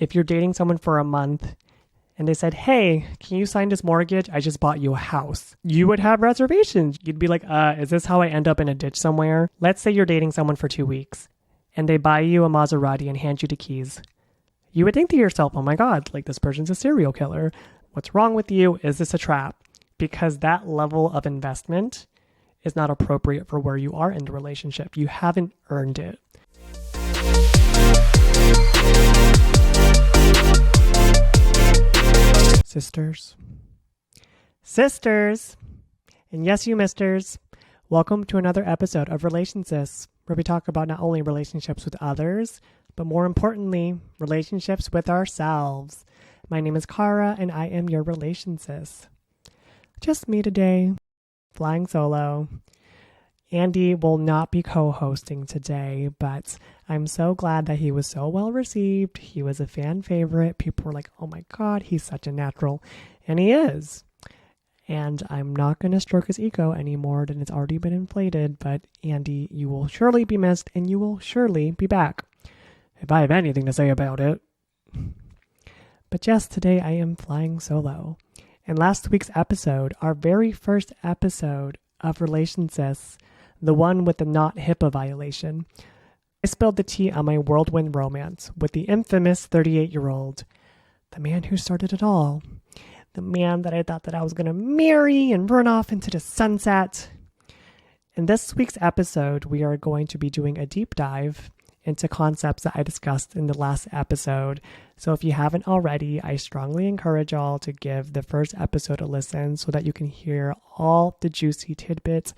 if you're dating someone for a month and they said, hey, can you sign this mortgage? I just bought you a house. You would have reservations. You'd be like, is this how I end up in a ditch somewhere? Let's say you're dating someone for 2 weeks and they buy you a Maserati and hand you the keys. You would think to yourself, oh my God, like this person's a serial killer. What's wrong with you? Is this a trap? Because that level of investment is not appropriate for where you are in the relationship. You haven't earned it. Sisters, and yes, you misters, welcome to another episode of Relation Sis, where we talk about not only relationships with others, but more importantly, relationships with ourselves. My name is Kara, and I am your Relation Sis. Just me today, flying solo. Andy will not be co-hosting today, but I'm so glad that he was so well received. He was a fan favorite. People were like, oh my God, he's such a natural. And he is. And I'm not going to stroke his ego any more than it's already been inflated. But Andy, you will surely be missed and you will surely be back, if I have anything to say about it. But yes, today I am flying solo. In last week's episode, our very first episode of Relation Sis, the one with the Not-HIPAA Violation, I spilled the tea on my whirlwind romance with the infamous 38-year-old, the man who started it all, the man that I thought that I was going to marry and run off into the sunset. In this week's episode, we are going to be doing a deep dive into concepts that I discussed in the last episode. So if you haven't already, I strongly encourage y'all to give the first episode a listen so that you can hear all the juicy tidbits.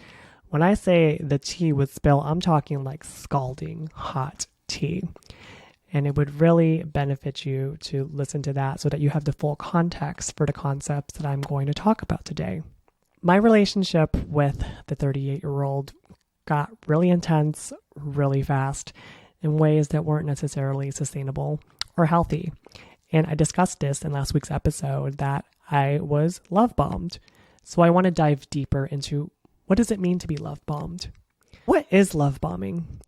When I say the tea would spill, I'm talking like scalding hot tea. And it would really benefit you to listen to that so that you have the full context for the concepts that I'm going to talk about today. My relationship with the 38-year-old got really intense, really fast, in ways that weren't necessarily sustainable or healthy. And I discussed this in last week's episode that I was love bombed. So I want to dive deeper into what does it mean to be love bombed? What is love bombing?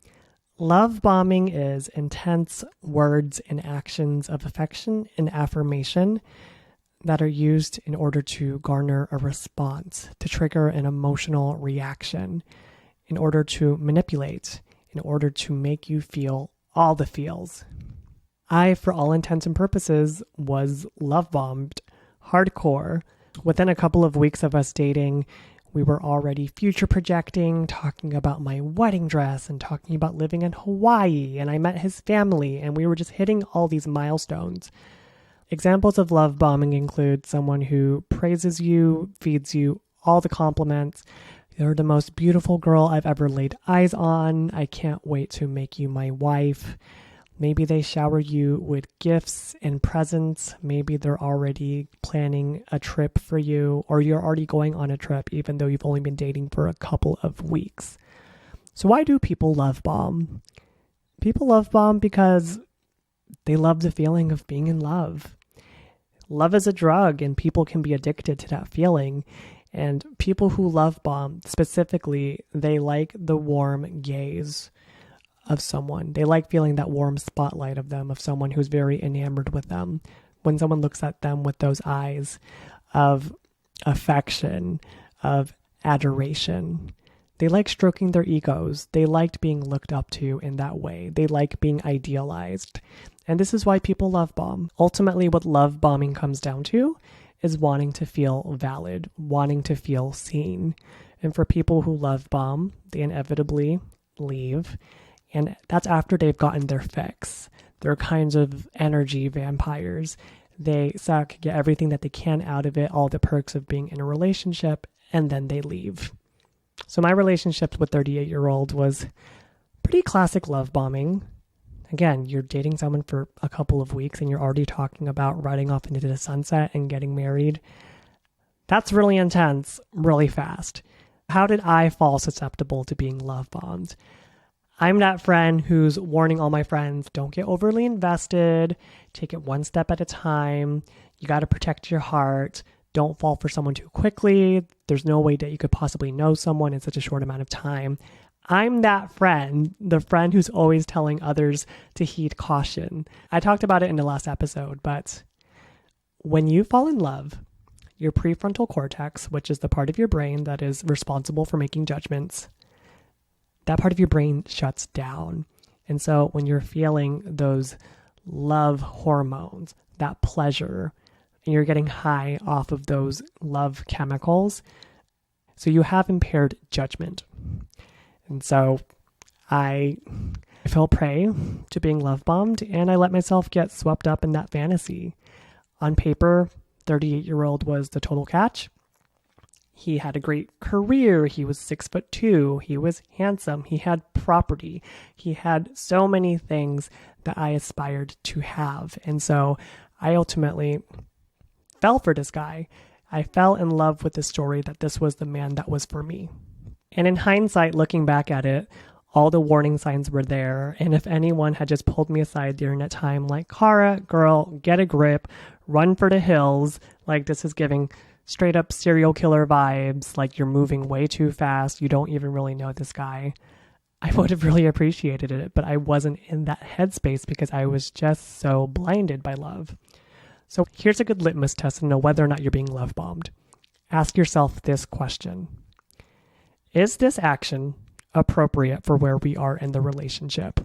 Love bombing is intense words and actions of affection and affirmation that are used in order to garner a response, to trigger an emotional reaction, in order to manipulate, in order to make you feel all the feels. I, for all intents and purposes, was love bombed hardcore. Within a couple of weeks of us dating, we were already future projecting, talking about my wedding dress and talking about living in Hawaii. And I met his family and we were just hitting all these milestones. Examples of love bombing include someone who praises you, feeds you all the compliments. You're the most beautiful girl I've ever laid eyes on. I can't wait to make you my wife. Maybe they shower you with gifts and presents. Maybe they're already planning a trip for you, or you're already going on a trip even though you've only been dating for a couple of weeks. So why do people love bomb? People love bomb because they love the feeling of being in love. Love is a drug and people can be addicted to that feeling. And people who love bomb, specifically, they like the warm gaze of someone. They like feeling that warm spotlight of them, of someone who's very enamored with them. When someone looks at them with those eyes of affection, of adoration, they like stroking their egos. They liked being looked up to in that way. They like being idealized. And this is why people love bomb. Ultimately, what love bombing comes down to is wanting to feel valid, wanting to feel seen. And for people who love bomb, they inevitably leave. And that's after they've gotten their fix. They're kinds of energy vampires. They suck, get everything that they can out of it, all the perks of being in a relationship, and then they leave. So my relationship with 38-year-old was pretty classic love bombing. Again, you're dating someone for a couple of weeks and you're already talking about riding off into the sunset and getting married. That's really intense, really fast. How did I fall susceptible to being love bombed? I'm that friend who's warning all my friends, don't get overly invested, take it one step at a time. You got to protect your heart. Don't fall for someone too quickly. There's no way that you could possibly know someone in such a short amount of time. I'm that friend, the friend who's always telling others to heed caution. I talked about it in the last episode, but when you fall in love, your prefrontal cortex, which is the part of your brain that is responsible for making judgments, that part of your brain shuts down. And so when you're feeling those love hormones, that pleasure, and you're getting high off of those love chemicals, so you have impaired judgment. And so I fell prey to being love bombed, and I let myself get swept up in that fantasy. On paper, 38-year-old was the total catch. He had a great career. He was 6'2". He was handsome. He had property. He had so many things that I aspired to have. And so I ultimately fell for this guy. I fell in love with the story that this was the man that was for me. And in hindsight, looking back at it, all the warning signs were there. And if anyone had just pulled me aside during that time, like, Cara, girl, get a grip, run for the hills. Like, this is giving straight up serial killer vibes. Like, you're moving way too fast. You don't even really know this guy. I would have really appreciated it, but I wasn't in that headspace because I was just so blinded by love. So here's a good litmus test to know whether or not you're being love bombed. Ask yourself this question. Is this action appropriate for where we are in the relationship?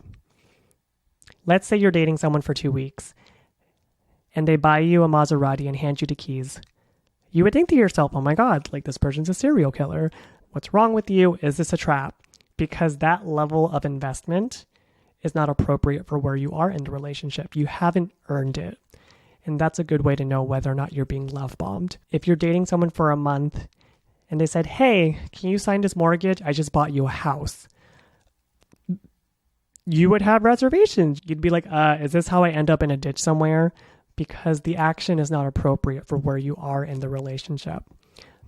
Let's say you're dating someone for 2 weeks and they buy you a Maserati and hand you the keys. You would think to yourself, oh my God, like, this person's a serial killer. What's wrong with you? Is this a trap? Because that level of investment is not appropriate for where you are in the relationship. You haven't earned it. And that's a good way to know whether or not you're being love bombed. If you're dating someone for a month and they said, hey, can you sign this mortgage? I just bought you a house. You would have reservations. You'd be like, is this how I end up in a ditch somewhere? Because the action is not appropriate for where you are in the relationship.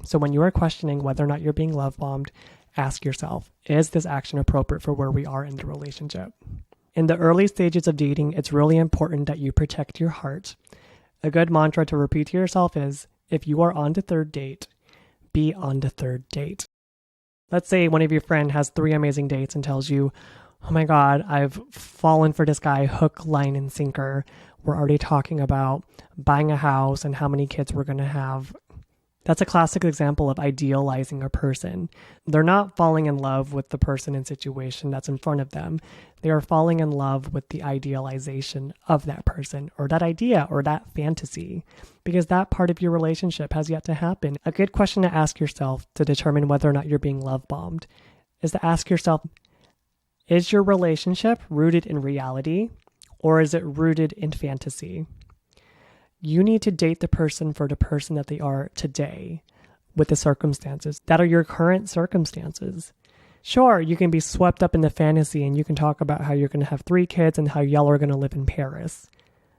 So when you are questioning whether or not you're being love bombed, ask yourself, is this action appropriate for where we are in the relationship? In the early stages of dating, it's really important that you protect your heart. A good mantra to repeat to yourself is, if you are on the third date, be on the third date. Let's say one of your friends has 3 amazing dates and tells you, oh my God, I've fallen for this guy hook, line, and sinker. We're already talking about buying a house and how many kids we're going to have. That's a classic example of idealizing a person. They're not falling in love with the person and situation that's in front of them. They are falling in love with the idealization of that person or that idea or that fantasy, because that part of your relationship has yet to happen. A good question to ask yourself to determine whether or not you're being love bombed is to ask yourself, is your relationship rooted in reality or is it rooted in fantasy? You need to date the person for the person that they are today with the circumstances that are your current circumstances. Sure, you can be swept up in the fantasy and you can talk about how you're going to have 3 kids and how y'all are going to live in Paris.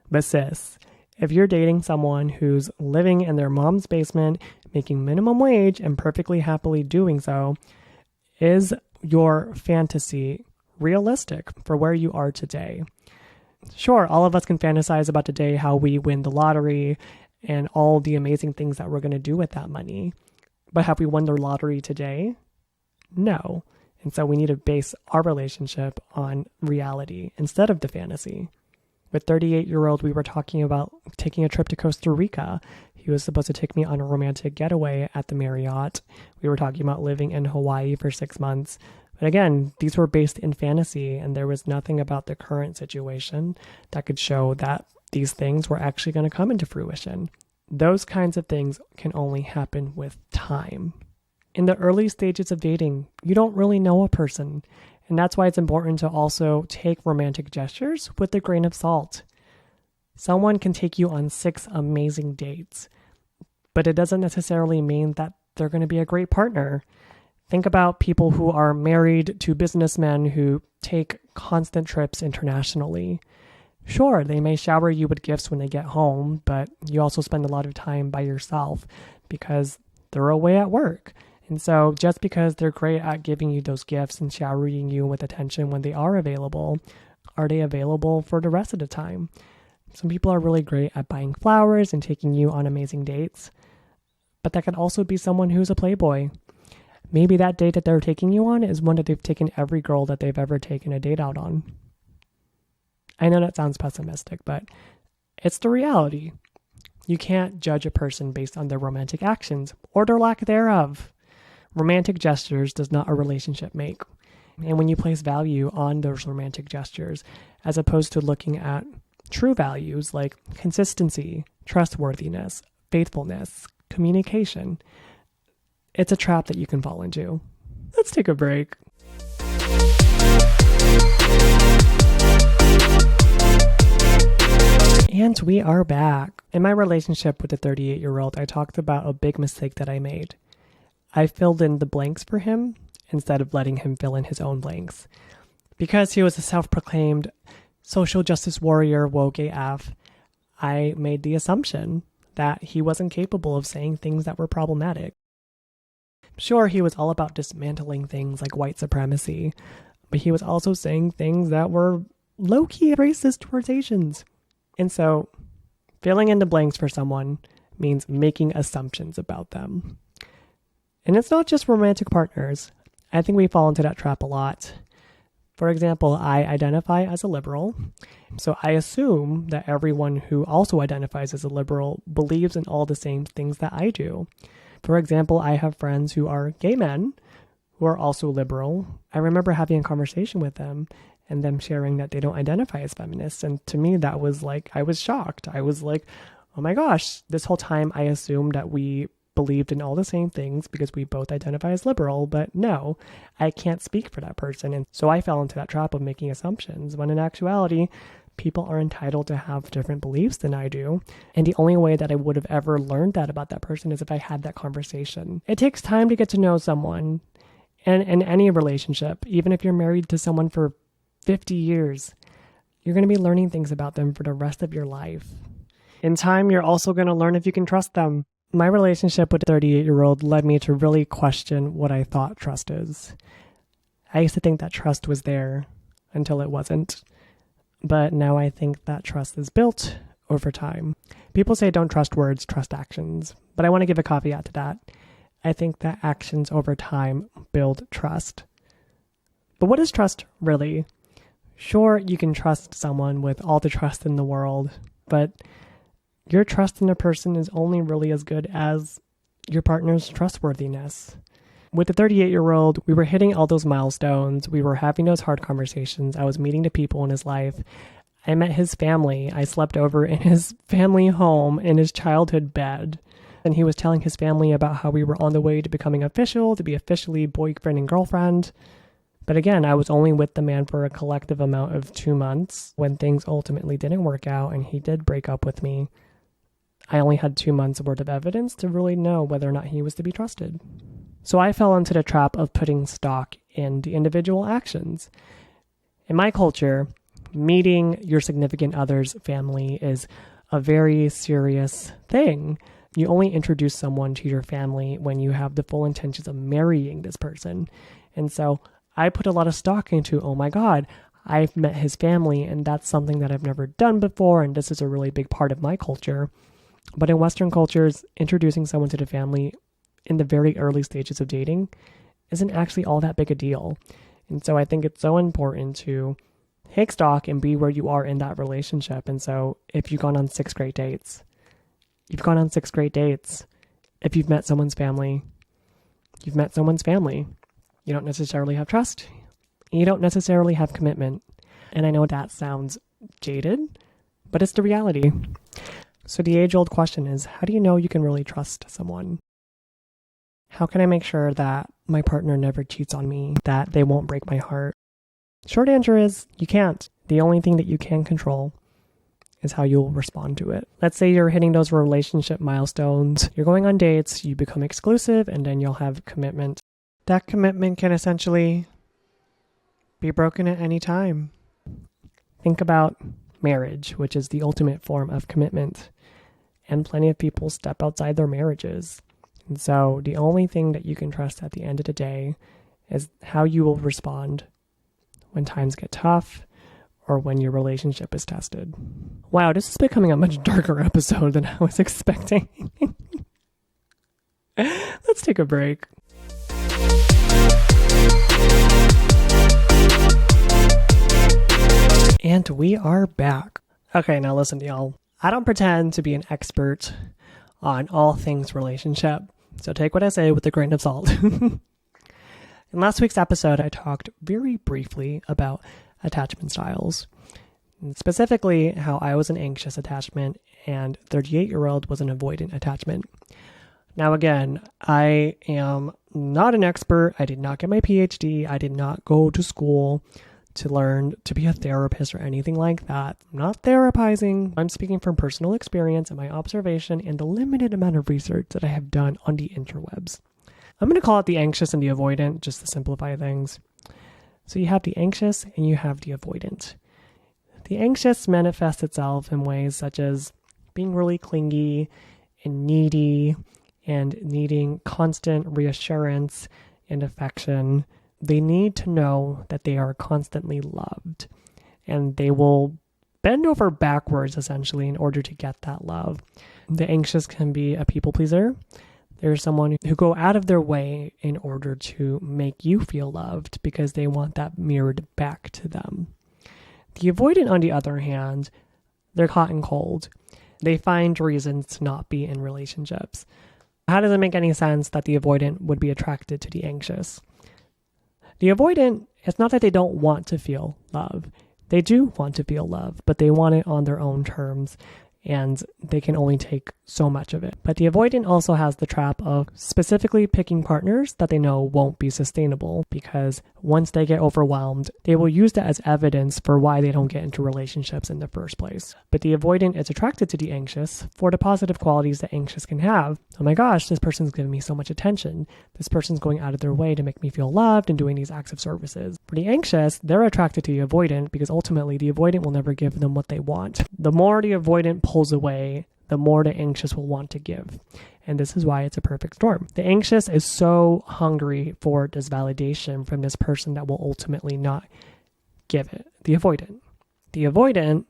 But sis, if you're dating someone who's living in their mom's basement, making minimum wage and perfectly happily doing so, is your fantasy realistic for where you are today? Sure, all of us can fantasize about today how we win the lottery and all the amazing things that we're going to do with that money. But have we won the lottery today? No. And so we need to base our relationship on reality instead of the fantasy. With 38-year-old, we were talking about taking a trip to Costa Rica. He was supposed to take me on a romantic getaway at the Marriott. We were talking about living in Hawaii for 6 months. But again, these were based in fantasy, and there was nothing about the current situation that could show that these things were actually going to come into fruition. Those kinds of things can only happen with time. In the early stages of dating, you don't really know a person, and that's why it's important to also take romantic gestures with a grain of salt. Someone can take you on 6 amazing dates, but it doesn't necessarily mean that they're going to be a great partner. Think about people who are married to businessmen who take constant trips internationally. Sure, they may shower you with gifts when they get home, but you also spend a lot of time by yourself because they're away at work. And so just because they're great at giving you those gifts and showering you with attention when they are they available for the rest of the time? Some people are really great at buying flowers and taking you on amazing dates, but that could also be someone who's a playboy. Maybe that date that they're taking you on is one that they've taken every girl that they've ever taken a date out on. I know that sounds pessimistic, but it's the reality. You can't judge a person based on their romantic actions or their lack thereof. Romantic gestures does not a relationship make. And when you place value on those romantic gestures, as opposed to looking at true values like consistency, trustworthiness, faithfulness, communication, it's a trap that you can fall into. Let's take a break. And we are back. In my relationship with the 38-year-old, I talked about a big mistake that I made. I filled in the blanks for him instead of letting him fill in his own blanks. Because he was a self-proclaimed social justice warrior, woke AF, I made the assumption that he wasn't capable of saying things that were problematic. Sure, he was all about dismantling things like white supremacy, but he was also saying things that were low-key racist towards Asians. And so, filling in the blanks for someone means making assumptions about them. And it's not just romantic partners. I think we fall into that trap a lot. For example, I identify as a liberal, so I assume that everyone who also identifies as a liberal believes in all the same things that I do. For example, I have friends who are gay men who are also liberal. I remember having a conversation with them and them sharing that they don't identify as feminists. And to me, that was like, I was shocked. I was like, oh my gosh, this whole time I assumed that we believed in all the same things because we both identify as liberal, but no, I can't speak for that person. And so I fell into that trap of making assumptions, when in actuality, people are entitled to have different beliefs than I do. And the only way that I would have ever learned that about that person is if I had that conversation. It takes time to get to know someone, and in any relationship, even if you're married to someone for 50 years, you're going to be learning things about them for the rest of your life. In time, you're also going to learn if you can trust them. My relationship with the 38-year-old led me to really question what I thought trust is. I used to think that trust was there until it wasn't. But now I think that trust is built over time. People say don't trust words, trust actions. But I want to give a caveat to that. I think that actions over time build trust. But what is trust really? Sure, you can trust someone with all the trust in the world, but your trust in a person is only really as good as your partner's trustworthiness. With the 38-year-old, we were hitting all those milestones. We were having those hard conversations. I was meeting the people in his life. I met his family. I slept over in his family home in his childhood bed. And he was telling his family about how we were on the way to becoming official, to be officially boyfriend and girlfriend. But again, I was only with the man for a collective amount of 2 months when things ultimately didn't work out and he did break up with me. I only had 2 months worth of evidence to really know whether or not he was to be trusted. So I fell into the trap of putting stock in the individual actions. In my culture, meeting your significant other's family is a very serious thing. You only introduce someone to your family when you have the full intentions of marrying this person. And so I put a lot of stock into, oh my God, I've met his family and that's something that I've never done before. And this is a really big part of my culture. But in Western cultures, introducing someone to the family in the very early stages of dating isn't actually all that big a deal. And so I think it's so important to take stock and be where you are in that relationship. And so if you've gone on 6 great dates, you've gone on 6 great dates. If you've met someone's family, you've met someone's family. You don't necessarily have trust. You don't necessarily have commitment. And I know that sounds jaded, but it's the reality. So the age-old question is, how do you know you can really trust someone? How can I make sure that my partner never cheats on me, that they won't break my heart? Short answer is, you can't. The only thing that you can control is how you'll respond to it. Let's say you're hitting those relationship milestones. You're going on dates, you become exclusive, and then you'll have commitment. That commitment can essentially be broken at any time. Think about marriage, which is the ultimate form of commitment. And plenty of people step outside their marriages. And so the only thing that you can trust at the end of the day is how you will respond when times get tough or when your relationship is tested. Wow, this is becoming a much darker episode than I was expecting. Let's take a break. And we are back. Okay, now listen, y'all. I don't pretend to be an expert on all things relationship, so take what I say with a grain of salt. In last week's episode, I talked very briefly about attachment styles, and specifically how I was an anxious attachment and 38-year-old was an avoidant attachment. Now again, I am not an expert. I did not get my PhD. I did not go to school to learn to be a therapist or anything like that. I'm not therapizing. I'm speaking from personal experience and my observation and the limited amount of research that I have done on the interwebs. I'm going to call it the anxious and the avoidant just to simplify things. So you have the anxious and you have the avoidant. The anxious manifests itself in ways such as being really clingy and needy and needing constant reassurance and affection. They need to know that they are constantly loved, and they will bend over backwards essentially in order to get that love. The anxious can be a people pleaser. There's someone who go out of their way in order to make you feel loved because they want that mirrored back to them. The avoidant, on the other hand, they're hot and cold. They find reasons to not be in relationships. How does it make any sense that the avoidant would be attracted to the anxious? The avoidant, it's not that they don't want to feel love. They do want to feel love, but they want it on their own terms, and they can only take so much of it. But the avoidant also has the trap of specifically picking partners that they know won't be sustainable, because once they get overwhelmed, they will use that as evidence for why they don't get into relationships in the first place. But the avoidant is attracted to the anxious for the positive qualities that anxious can have. Oh my gosh, this person's giving me so much attention. This person's going out of their way to make me feel loved and doing these acts of services. For the anxious, they're attracted to the avoidant because ultimately the avoidant will never give them what they want. The more the avoidant pulls away, the more the anxious will want to give. And this is why it's a perfect storm. The anxious is so hungry for this validation from this person that will ultimately not give it. The avoidant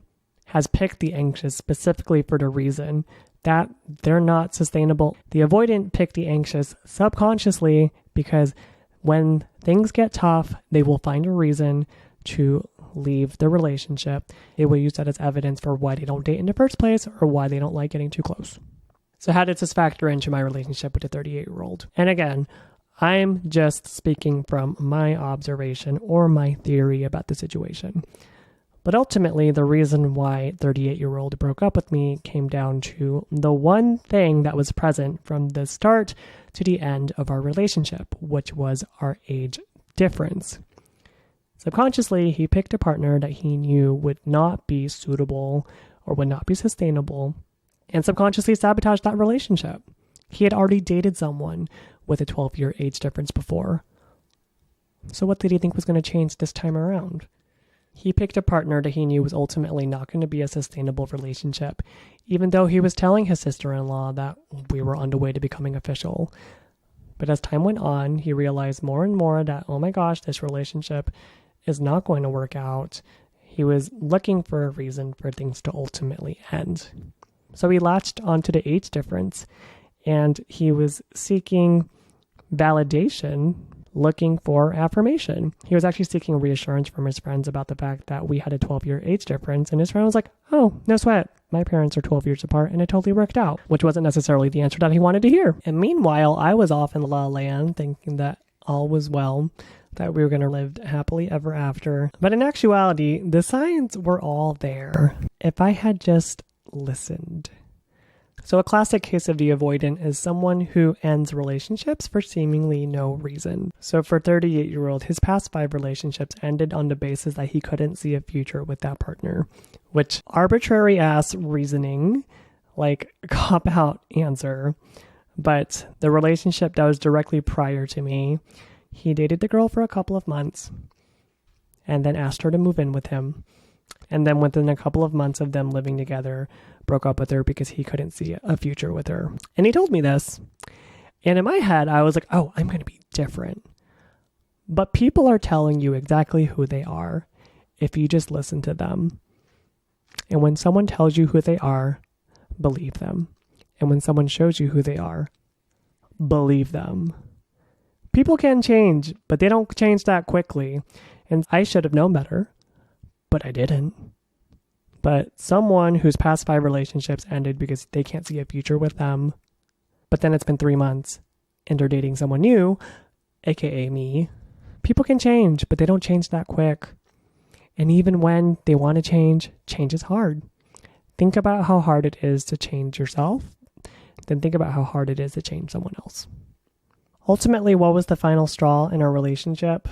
has picked the anxious specifically for the reason that they're not sustainable. The avoidant picked the anxious subconsciously because when things get tough, they will find a reason to leave the relationship. They will use that as evidence for why they don't date in the first place or why they don't like getting too close. So how does this factor into my relationship with the 38-year-old? And again, I'm just speaking from my observation or my theory about the situation. But ultimately, the reason why 38-year-old broke up with me came down to the one thing that was present from the start to the end of our relationship, which was our age difference. Subconsciously, he picked a partner that he knew would not be suitable or would not be sustainable, and subconsciously sabotaged that relationship. He had already dated someone with a 12-year age difference before. So what did he think was going to change this time around? He picked a partner that he knew was ultimately not going to be a sustainable relationship, even though he was telling his sister-in-law that we were on the way to becoming official. But as time went on, he realized more and more that, oh my gosh, this relationship is not going to work out. He was looking for a reason for things to ultimately end. So he latched onto the age difference, and he was seeking validation, looking for affirmation. He was actually seeking reassurance from his friends about the fact that we had a 12-year age difference, and his friend was like, oh, no sweat. My parents are 12 years apart, and it totally worked out, which wasn't necessarily the answer that he wanted to hear. And meanwhile, I was off in La La Land thinking that all was well, that we were going to live happily ever after. But in actuality, the signs were all there if I had just listened. So a classic case of the avoidant is someone who ends relationships for seemingly no reason. So for 38-year-old, his past 5 relationships ended on the basis that he couldn't see a future with that partner, which arbitrary ass reasoning, like cop-out answer. But the relationship that was directly prior to me, he dated the girl for a couple of months and then asked her to move in with him. And then within a couple of months of them living together, broke up with her because he couldn't see a future with her. And he told me this. And in my head, I was like, oh, I'm going to be different. But people are telling you exactly who they are if you just listen to them. And when someone tells you who they are, believe them. And when someone shows you who they are, believe them. People can change, but they don't change that quickly. And I should have known better, but I didn't. But someone whose past 5 relationships ended because they can't see a future with them, but then it's been 3 months and they're dating someone new, aka me. People can change, but they don't change that quick. And even when they want to change is hard. Think about how hard it is to change yourself. Then think about how hard it is to change someone else. Ultimately, what was the final straw in our relationship?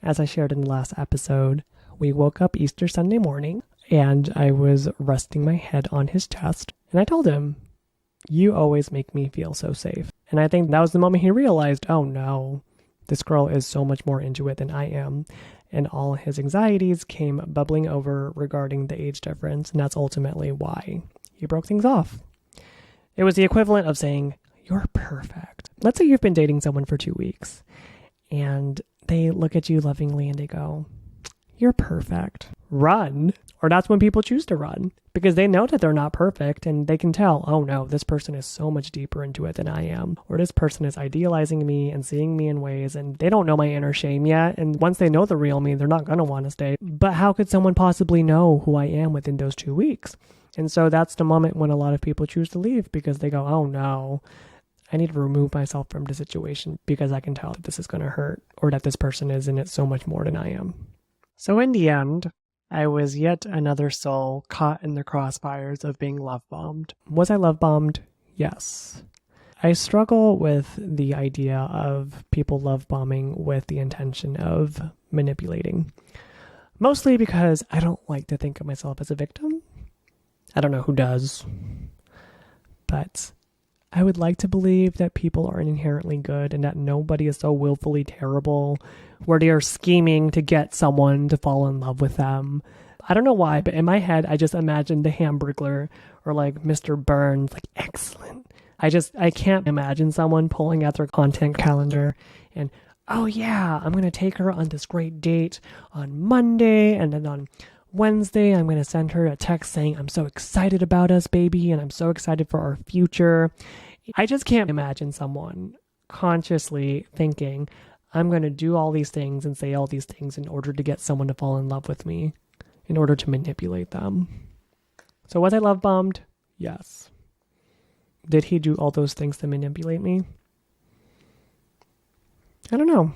As I shared in the last episode, we woke up Easter Sunday morning and I was resting my head on his chest. And I told him, "You always make me feel so safe." And I think that was the moment he realized, oh no, this girl is so much more into it than I am. And all his anxieties came bubbling over regarding the age difference. And that's ultimately why he broke things off. It was the equivalent of saying, "You're perfect." Let's say you've been dating someone for 2 weeks and they look at you lovingly and they go, "You're perfect." Run. Or that's when people choose to run because they know that they're not perfect and they can tell, oh no, this person is so much deeper into it than I am. Or this person is idealizing me and seeing me in ways and they don't know my inner shame yet. And once they know the real me, they're not going to want to stay. But how could someone possibly know who I am within those 2 weeks? And so that's the moment when a lot of people choose to leave because they go, oh no, I need to remove myself from the situation because I can tell that this is going to hurt or that this person is in it so much more than I am. So in the end, I was yet another soul caught in the crossfires of being love bombed. Was I love bombed? Yes. I struggle with the idea of people love bombing with the intention of manipulating. Mostly because I don't like to think of myself as a victim. I don't know who does. But I would like to believe that people are inherently good and that nobody is so willfully terrible where they are scheming to get someone to fall in love with them. I don't know why, but in my head, I just imagined the Hamburglar or like Mr. Burns, like excellent. I can't imagine someone pulling out their content calendar and, oh yeah, I'm going to take her on this great date on Monday and then on Wednesday, I'm going to send her a text saying, "I'm so excited about us, baby, and I'm so excited for our future." I just can't imagine someone consciously thinking, I'm going to do all these things and say all these things in order to get someone to fall in love with me, in order to manipulate them. So was I love bombed? Yes. Did he do all those things to manipulate me? I don't know.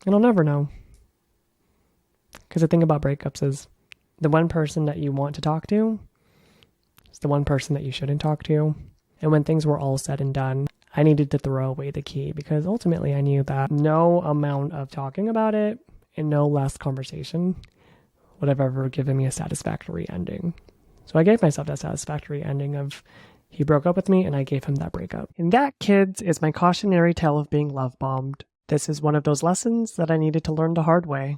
And I'll never know. Because the thing about breakups is the one person that you want to talk to is the one person that you shouldn't talk to. And when things were all said and done, I needed to throw away the key because ultimately I knew that no amount of talking about it and no less conversation would have ever given me a satisfactory ending. So I gave myself that satisfactory ending of he broke up with me and I gave him that breakup. And that, kids, is my cautionary tale of being love bombed. This is one of those lessons that I needed to learn the hard way.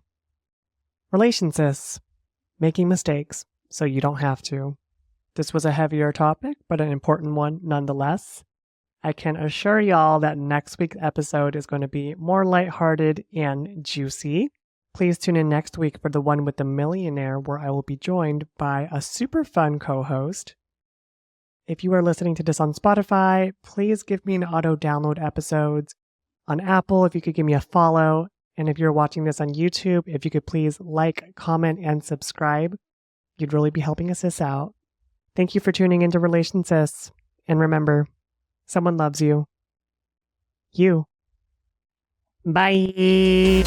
Relation Sis, making mistakes so you don't have to. This was a heavier topic, but an important one nonetheless. I can assure y'all that next week's episode is going to be more lighthearted and juicy. Please tune in next week for the one with the millionaire where I will be joined by a super fun co-host. If you are listening to this on Spotify, please give me an auto download episodes. On Apple, if you could give me a follow. And if you're watching this on YouTube, if you could please like, comment, and subscribe, you'd really be helping us this out. Thank you for tuning into Relation Sis. And remember, someone loves you. You. Bye.